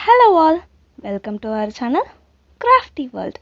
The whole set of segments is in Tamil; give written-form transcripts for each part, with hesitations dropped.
Hello all, welcome to our channel Crafty World.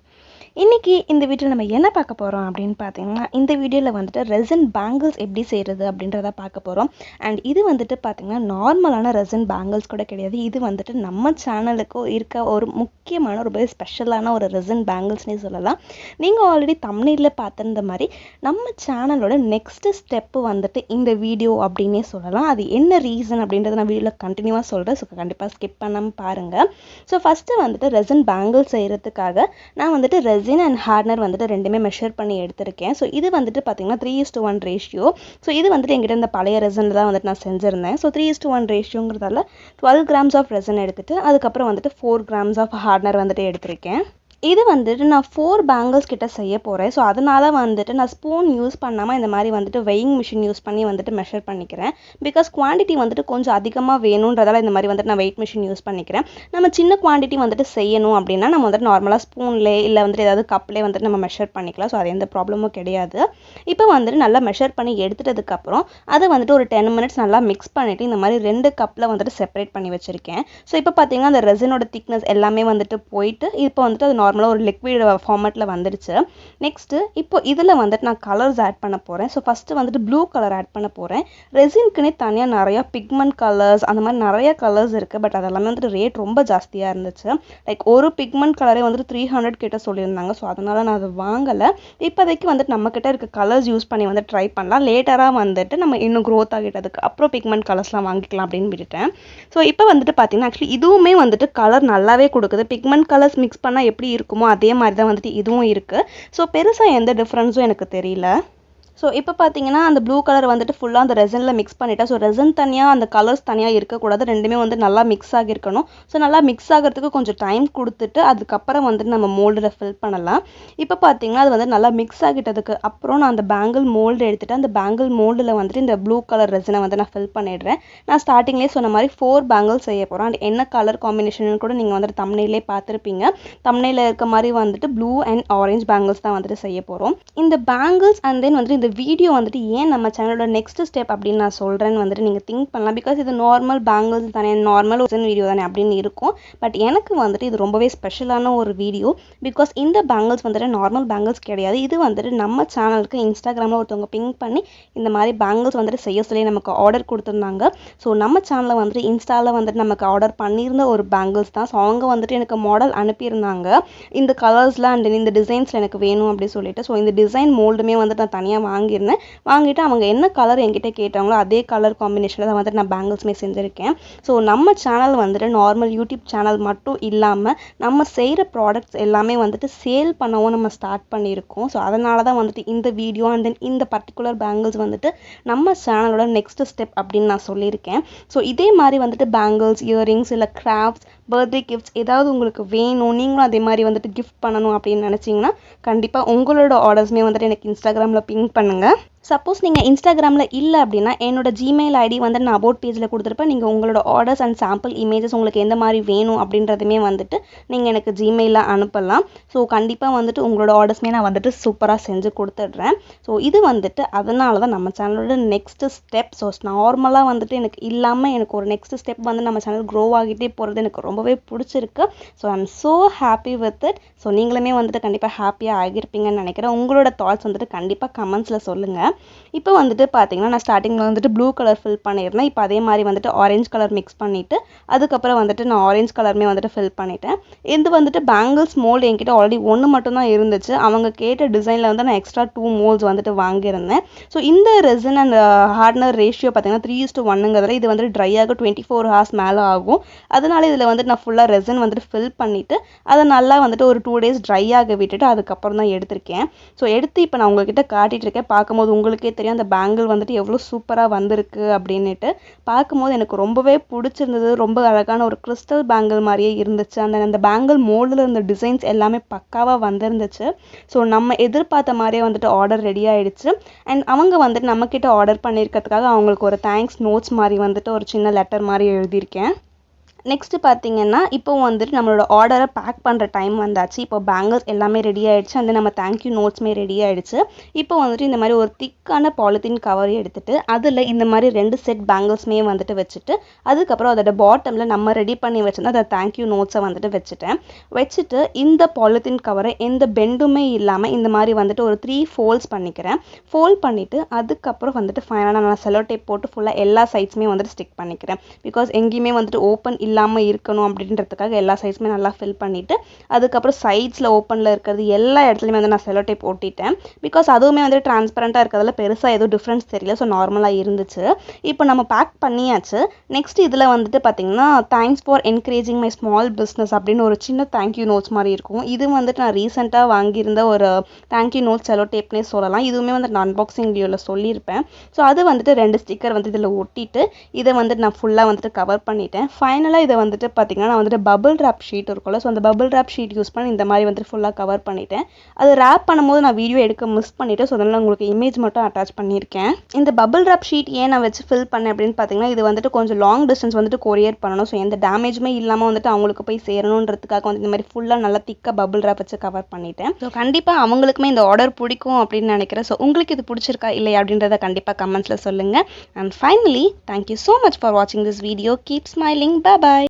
இன்னைக்கு இந்த வீடியோல நம்ம என்ன பார்க்க போறோம் அப்படினு பாத்தீங்கன்னா இந்த வீடியோல வந்துட்டு ரெசின் பேங்கிள்ஸ் எப்படி செய்யறது அப்படின்றத பார்க்க போறோம். and இது வந்துட்டு பாத்தீங்கன்னா நார்மலான ரெசின் பேங்கிள்ஸ் கூட கிடையாது. இது வந்துட்டு நம்ம சேனலுக்கு இருக்க ஒரு முக்கியமான ஒரு ஸ்பெஷலான ஒரு ரெசின் பேங்கிள்ஸ்னே சொல்லலாம். நீங்க ஆல்ரெடி தம்ப்நெயில்ல பார்த்திருந்த மாதிரி நம்ம சேனலோட நெக்ஸ்ட் ஸ்டெப் வந்துட்டு இந்த வீடியோ அப்படினே சொல்லலாம். அது என்ன ரீசன் அப்படின்றத நான் வீடியோல கண்டினியூவா சொல்றேன். சோ கண்டிப்பா ஸ்கிப் பண்ணாம பாருங்க. சோ ஃபர்ஸ்ட் வந்துட்டு ரெசின் பேங்கிள் செய்யறதுக்காக நான் வந்துட்டு ரெசின் and ஹார்ட்னர் வந்துட்டு ரெண்டுமே மெஷர் பண்ணி எடுத்திருக்கேன். ஸோ இது வந்துட்டு பார்த்தீங்கன்னா 3:1 ரேஷியோ. ஸோ இது வந்துட்டு எங்கிட்ட இந்த பழைய ரெசினில் தான் வந்துட்டு நான் செஞ்சுருந்தேன். ஸோ 3:1 ரேஷியோங்கிறதால 12 grams ஆஃப் ரெசின் எடுத்துட்டு அதுக்கப்புறம் வந்துட்டு 4 grams ஆஃப் ஹார்ட்னர் வந்துட்டு எடுத்திருக்கேன். இது வந்துட்டு நான் 4 பேங்கிள்ஸ் கிட்ட செய்ய போகிறேன். ஸோ அதனால் வந்துட்டு நான் ஸ்பூன் யூஸ் பண்ணாமல் இந்த மாதிரி வந்துட்டு வெயிங் மிஷின் யூஸ் பண்ணி வந்துட்டு மெஷர் பண்ணிக்கிறேன். பிகாஸ் குவான்டிட்டி வந்துட்டு கொஞ்சம் அதிகமாக வேணுன்றதால இந்த மாதிரி வந்துட்டு நான் வெயிட் மிஷின் யூஸ் பண்ணிக்கிறேன். நம்ம சின்ன குவான்டிட்டி வந்துட்டு செய்யணும் அப்படின்னா நம்ம வந்துட்டு நார்மலாக ஸ்பூன்லேயே இல்லை வந்துட்டு ஏதாவது கப்லேயே வந்துட்டு நம்ம மெஷர் பண்ணிக்கலாம். ஸோ அது எந்த ப்ராப்ளமும் கிடையாது. இப்போ வந்துட்டு நல்லா மெஷர் பண்ணி எடுத்துட்டதுக்கப்புறம் அதை வந்துட்டு ஒரு 10 minutes நல்லா மிக்ஸ் பண்ணிவிட்டு இந்த மாதிரி 2 கப்பில் வந்துட்டு செப்பரேட் பண்ணி வச்சுருக்கேன். ஸோ இப்போ பார்த்தீங்கன்னா அந்த ரெசினோட திக்னஸ் எல்லாமே வந்துட்டு போயிட்டு இப்போ வந்துட்டு அது நார்மலாக ஒரு லிக்விட் ஃபார்மேட்டில் வந்துடுச்சு. நெக்ஸ்ட்டு இப்போ இதில் வந்துட்டு நான் கலர்ஸ் ஆட் பண்ண போகிறேன். ஸோ ஃபஸ்ட்டு வந்துட்டு ப்ளூ கலர் ஆட் பண்ண போகிறேன். ரெசின்க்குன்னே தனியாக நிறையா பிக்மெண்ட் கலர்ஸ் அந்த மாதிரி நிறைய கலர்ஸ் இருக்குது. பட் அதெல்லாமே வந்துட்டு ரேட் ரொம்ப ஜாஸ்தியாக இருந்துச்சு. லைக் ஒரு பிக்மெண்ட் கலரே வந்துட்டு 300 கிட்ட சொல்லியிருந்தாங்க. ஸோ அதனால் நான் அதை வாங்கலை. இப்போதைக்கு வந்துட்டு நம்மக்கிட்ட இருக்க கலர்ஸ் யூஸ் பண்ணி வந்து ட்ரை பண்ணலாம். லேட்டராக வந்துட்டு நம்ம இன்னும் க்ரோத் ஆகிட்டதுக்கு அப்புறம் பிக்மெண்ட் கலர்ஸ்லாம் வாங்கிக்கலாம் அப்படின்னு விட்டுட்டேன். ஸோ இப்போ வந்துட்டு பார்த்தீங்கன்னா ஆக்சுவலி இதுவுமே வந்துட்டு கலர் நல்லாவே கொடுக்குது. பிக்மெண்ட் கலர்ஸ் மிக்ஸ் பண்ணால் எப்படி இருக்குமோ அதே மாதிரி தான் வந்துட்டு இதுவும் இருக்குது. ஸோ பெருசாக எந்த டிஃப்ரென்ஸும் எனக்கு தெரியல. ஸோ இப்போ பார்த்தீங்கன்னா அந்த ப்ளூ கலர் வந்துட்டு ஃபுல்லாக அந்த ரெசனில் மிக்ஸ் பண்ணிட்டேன். ஸோ ரெசன் தனியாக அந்த கலர்ஸ் தனியாக இருக்கக்கூடாது. ரெண்டுமே வந்து நல்லா மிக்ஸ் ஆகியிருக்கணும். ஸோ நல்லா மிக்ஸ் ஆகிறதுக்கு கொஞ்சம் டைம் கொடுத்துட்டு அதுக்கப்புறம் வந்துட்டு நம்ம மோல்டில் ஃபில் பண்ணலாம். இப்போ பார்த்தீங்கன்னா அது வந்து நல்லா மிக்ஸ் ஆகிட்டதுக்கு அப்புறம் நான் அந்த பேங்கிள் மோல்டு எடுத்துகிட்டு அந்த பேங்கிள் மோல்டில் வந்துட்டு இந்த ப்ளூ கலர் ரெசனை வந்து நான் ஃபில் பண்ணிடுறேன். நான் ஸ்டார்டிங்லேயே சொன்ன மாதிரி 4 பேங்கிள்ஸ் செய்ய போகிறேன். அண்ட் என்ன கலர் காம்பினேஷன் கூட நீங்கள் வந்துட்டு தம்ப்நெயிலே பார்த்துருப்பீங்க. தம்ப்நெயிலில் இருக்க மாதிரி வந்துட்டு ப்ளூ அண்ட் ஆரஞ்ச் பேங்கிள்ஸ் தான் வந்துட்டு செய்ய போகிறோம். இந்த பேங்கிள்ஸ் அண்ட் தென் வந்துட்டு இந்த வீடியோ வந்துட்டு ஏன் நம்ம சேனலோட நெக்ஸ்ட் ஸ்டெப் அப்படின்னு நான் சொல்கிறேன்னு வந்துட்டு நீங்கள் திங்க் பண்ணலாம். பிகாஸ் இது நார்மல் பேங்கிள்ஸ் தானே, நார்மல் ஒரு வீடியோ தானே அப்படின்னு இருக்கும். பட் எனக்கு வந்துட்டு இது ரொம்பவே ஸ்பெஷலான ஒரு வீடியோ. பிகாஸ் இந்த பேங்கிள்ஸ் வந்துட்டு நார்மல் பேங்கிள்ஸ் கிடையாது. இது வந்துட்டு நம்ம சேனலுக்கு இன்ஸ்டாகிராமில் ஒருத்தவங்க பிங்க் பண்ணி இந்த மாதிரி பேங்கிள்ஸ் வந்துட்டு செய்ய சொல்லி நமக்கு ஆர்டர் கொடுத்துருந்தாங்க. ஸோ நம்ம சேனலில் வந்துட்டு இன்ஸ்டாவில் வந்துட்டு நமக்கு ஆர்டர் பண்ணியிருந்த ஒரு பேங்கிள்ஸ் தான். ஸோ அவங்க வந்துட்டு எனக்கு மாடல் அனுப்பியிருந்தாங்க. இந்த கலர்ஸில் அண்ட் இந்த டிசைன்ஸில் எனக்கு வேணும் அப்படின்னு சொல்லிட்டு. ஸோ இந்த டிசைன் மோல்டுமே வந்துட்டு நான் தனியாக வாங்கிட்டு அவங்க என்ன கலர் என்கிட்ட கேட்டாங்களோ அதே கலர் காம்பினேஷனில் தான் வந்துட்டு நான் பேங்கிள்ஸ்மே செஞ்சுருக்கேன். ஸோ நம்ம சேனல் வந்துட்டு நார்மல் யூடியூப் சேனல் மட்டும் இல்லாமல் நம்ம செய்கிற ப்ராடக்ட்ஸ் எல்லாமே வந்துட்டு சேல் பண்ணவும் நம்ம ஸ்டார்ட் பண்ணியிருக்கோம். ஸோ அதனால தான் வந்துட்டு இந்த வீடியோ அண்ட் தென் இந்த பர்டிகுலர் பேங்கிள்ஸ் வந்துட்டு நம்ம சேனலோட நெக்ஸ்ட் ஸ்டெப் அப்படின்னு நான் சொல்லியிருக்கேன். ஸோ இதே மாதிரி வந்துட்டு பேங்கிள்ஸ், இயரிங்ஸ் இல்லை கிராஃப்ட்ஸ், பர்த்டே கிஃப்ட்ஸ் ஏதாவது உங்களுக்கு வேணும், நீங்களும் அதே மாதிரி வந்துட்டு கிஃப்ட் பண்ணணும் அப்படின்னு நினச்சிங்கன்னா கண்டிப்பாக உங்களோட ஆர்டர்ஸ்மே வந்துட்டு எனக்கு இன்ஸ்டாகிராமில் பிங்க் பண்ணுங்கள். சப்போஸ் நீங்கள் இன்ஸ்டாகிராமில் இல்லை அப்படின்னா என்னோட ஜிமெயில் ஐடி வந்து நான் அபவுட் பேஜில் கொடுத்துருப்பேன். நீங்கள் உங்களோட ஆர்டர்ஸ் அண்ட் சாம்பிள் இமேஜஸ் உங்களுக்கு எந்த மாதிரி வேணும் அப்படின்றதுமே வந்துட்டு நீங்கள் எனக்கு ஜிமெயிலில் அனுப்பலாம். ஸோ கண்டிப்பாக வந்துட்டு உங்களோட ஆர்டர்ஸ்மே நான் வந்துட்டு சூப்பராக செஞ்சு கொடுத்துட்றேன். ஸோ இது வந்துட்டு அதனால தான் நம்ம சேனலோட நெக்ஸ்ட் ஸ்டெப். ஸோ நார்மலாக வந்துட்டு எனக்கு இல்லாமல் எனக்கு ஒரு நெக்ஸ்ட் ஸ்டெப் வந்து நம்ம சேனல் க்ரோ ஆகிட்டே போகிறது எனக்கு ரொம்பவே பிடிச்சிருக்கு. So I am so happy with it. So நீங்களுமே வந்துட்டு கண்டிப்பாக ஹாப்பியாக ஆகியிருப்பீங்கன்னு நினைக்கிறேன். உங்களோட தாட்ஸ் வந்துட்டு கண்டிப்பாக கமெண்ட்ஸில் சொல்லுங்கள். இப்போ வந்துட்டு பார்த்தீங்கன்னா நான் ஸ்டார்டிங்கில் வந்துட்டு ப்ளூ கலர் ஃபில் பண்ணியிருந்தேன். இப்போ அதே மாதிரி வந்துட்டு ஆரஞ்ச் கலர் மிக்ஸ் பண்ணிவிட்டு அதுக்கப்புறம் வந்துட்டு நான் ஆரஞ்ச் கலருமே வந்துட்டு ஃபில் பண்ணிட்டேன். இது வந்துட்டு பேங்கிள்ஸ் மோல்டு என்கிட்ட ஆல்ரெடி ஒன்று மட்டும்தான் இருந்துச்சு. அவங்க கேட்ட டிசைனில் வந்து நான் எக்ஸ்ட்ரா 2 மோல்ஸ் வந்துட்டு வாங்கியிருந்தேன். ஸோ இந்த ரெசின் அண்ட் ஹார்ட்னர் ரேஷியோ பார்த்தீங்கன்னா 3:1ங்கிறதுல இது வந்துட்டு ட்ரை ஆக 24 hours மேலே ஆகும். அதனால இதில் வந்துட்டு நான் ஃபுல்லாக ரெசின் வந்துட்டு ஃபில் பண்ணிவிட்டு அதை நல்லா வந்துட்டு ஒரு 2 days ட்ரை ஆக விட்டுட்டு அதுக்கப்புறம் தான் எடுத்திருக்கேன். ஸோ எடுத்து இப்போ நான் உங்ககிட்ட காட்டிகிட்டு இருக்கேன். பார்க்கும்போது உங்களுக்கே தெரியும் அந்த பேங்கிள் வந்துட்டு எவ்வளோ சூப்பராக வந்திருக்கு அப்படின்னுட்டு. பார்க்கும்போது எனக்கு ரொம்பவே பிடிச்சிருந்தது. ரொம்ப அழகான ஒரு கிறிஸ்டல் பேங்கிள் மாதிரியே இருந்துச்சு. அந்த பேங்கிள் மோல்டில் இருந்த டிசைன்ஸ் எல்லாமே பக்காவாக வந்திருந்துச்சு. ஸோ நம்ம எதிர்பார்த்த மாதிரியே வந்துட்டு ஆர்டர் ரெடி ஆகிடுச்சு. அண்ட் அவங்க வந்துட்டு நம்மக்கிட்ட ஆர்டர் பண்ணியிருக்கிறதுக்காக அவங்களுக்கு ஒரு தேங்க்ஸ் நோட்ஸ் மாதிரி வந்துட்டு ஒரு சின்ன லெட்டர் மாதிரி எழுதியிருக்கேன். நெக்ஸ்ட் பார்த்தீங்கன்னா இப்போ வந்துட்டு நம்மளோட ஆர்டரை பேக் பண்ணுற டைம் வந்தாச்சு. இப்போ பேங்கிள்ஸ் எல்லாமே ரெடி ஆகிடுச்சு. அந்த நம்ம தேங்க்யூ நோட்ஸுமே ரெடி ஆகிடுச்சு. இப்போ வந்துட்டு இந்த மாதிரி ஒரு திக்கான பாலித்தீன் கவர் எடுத்துட்டு அதில் இந்த மாதிரி 2 செட் பேங்கிள்ஸுமே வந்துட்டு வச்சுட்டு அதுக்கப்புறம் அதோட பாட்டமில் நம்ம ரெடி பண்ணி வச்சுருந்தா அந்த தேங்க்யூ நோட்ஸை வந்துட்டு வச்சுட்டு இந்த பாலித்தீன் கவரை எந்த பெண்டுமே இல்லாமல் இந்த மாதிரி வந்துட்டு ஒரு 3 ஃபோல்ட்ஸ் பண்ணிக்கிறேன். ஃபோல்ட் பண்ணிவிட்டு அதுக்கப்புறம் வந்துட்டு ஃபைனலாக நான் செலோ டேப் போட்டு ஃபுல்லாக எல்லா சைட்ஸுமே வந்துட்டு ஸ்டிக் பண்ணிக்கிறேன். பிகாஸ் எங்கேயுமே வந்துட்டு ஓப்பன் இல்லாமல் இருக்கணும் அப்படின்றதுக்காக எல்லா சைஸுமே நல்லா ஃபில் பண்ணிவிட்டு அதுக்கப்புறம் சைட்ஸில் ஓப்பனில் இருக்கிறது எல்லா இடத்துலையுமே வந்து நான் செலோ டேப் ஒட்டிட்டேன். பிகாஸ் அதுவுமே வந்து டிரான்ஸ்பரண்ட்டாக இருக்கிறதுல பெருசாக எதுவும் டிஃப்ரென்ஸ் தெரியல. ஸோ நார்மலாக இருந்துச்சு. இப்போ நம்ம பேக் பண்ணியாச்சு. நெக்ஸ்ட் இதில் வந்துட்டு பார்த்திங்கன்னா thanks for encouraging my small business அப்படின்னு ஒரு சின்ன தேங்க்யூ நோட்ஸ் மாதிரி இருக்கும். இது வந்துட்டு நான் ரீசெண்டாக வாங்கியிருந்த ஒரு தேங்க்யூ நோட் செலோ டேப்னே சொல்லலாம். இதுவுமே வந்து நான் அன்பாக்சிங் வீடியோவில் சொல்லியிருப்பேன். ஸோ அது வந்துட்டு 2 ஸ்டிக்கர் வந்து இதில் ஒட்டிட்டு இதை வந்துட்டு நான் ஃபுல்லாக வந்துட்டு கவர் பண்ணிட்டேன். ஃபைனலாக இதை வந்துட்டு பார்த்திங்கன்னா நான் வந்துட்டு பபிள் ரேப் ஷீட் இருக்கும்ல, ஸோ அந்த பபிள் ரேப் ஷீட் யூஸ் பண்ணி இந்த மாதிரி வந்துட்டு ஃபுல்லாக கவர் பண்ணிட்டேன். அது ரேப் பண்ணும்போது நான் வீடியோ எடுக்க மிஸ் பண்ணிவிட்டேன். ஸோ அதனால் உங்களுக்கு இமேஜ் மட்டும் அட்டாச் பண்ணியிருக்கேன். இந்த பபிள் ரேப் ஷீட் ஏன் நான் வச்சு ஃபில் பண்ணேன் அப்படின்னு பார்த்தீங்கன்னா இது வந்துட்டு கொஞ்சம் லாங் டிஸ்டன்ஸ் வந்துட்டு கொரியர் பண்ணணும். ஸோ எந்த டேமேஜுமே இல்லாமல் வந்துட்டு அவங்களுக்கு போய் சேரணுன்றதுக்காக வந்து இந்த மாதிரி ஃபுல்லாக நல்லா திக்காக பபிள் ரேப் வச்சு கவர் பண்ணிட்டேன். ஸோ கண்டிப்பாக அவங்களுக்குமே இந்த ஆர்டர் பிடிக்கும் அப்படின்னு நினைக்கிறேன். ஸோ உங்களுக்கு இது பிடிச்சிருக்கா இல்லையா அப்படின்றத கண்டிப்பாக கமெண்ட்ஸில் சொல்லுங்கள். And finally thank you so much for வாட்சிங் this video. Keep smiling. Bye by.